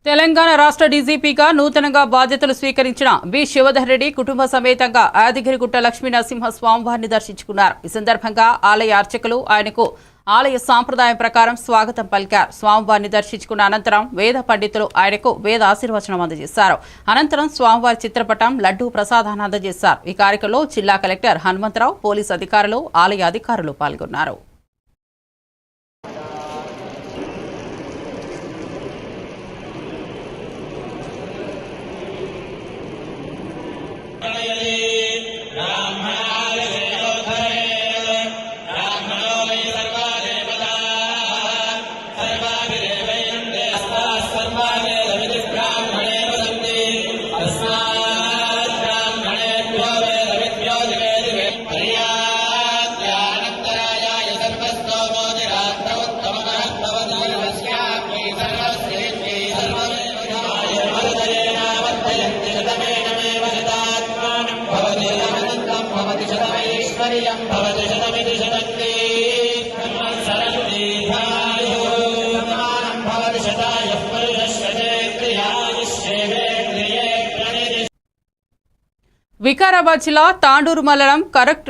తెలంగాణ రాష్ట్ర డీజీపీగా నూతనంగా బాధ్యతలు స్వీకరించిన బి శివధర్ రెడ్డి కుటుంబ సమేతంగా యాదగిరిగుట్ట లక్ష్మీ నరసింహ స్వామివారిని దర్శించుకున్నారు. ఈ సందర్భంగా ఆలయ అర్చకులు ఆయనకు ఆలయ సాంప్రదాయం ప్రకారం స్వాగతం పలికారు. స్వామివారిని దర్శించుకున్న అనంతరం వేద పండితులు ఆయనకు వేద ఆశీర్వచనం అందజేశారు. అనంతరం స్వామివారి చిత్రపటం లడ్డూ ప్రసాదాన్ని అందజేశారు. ఈ కార్యక్రమంలో జిల్లా కలెక్టర్ హనుమంతరావు, పోలీసు అధికారులు, ఆలయ అధికారులు పాల్గొన్నారు. వికారాబాద్ జిల్లా తాండూరు మండలం కరెక్ట్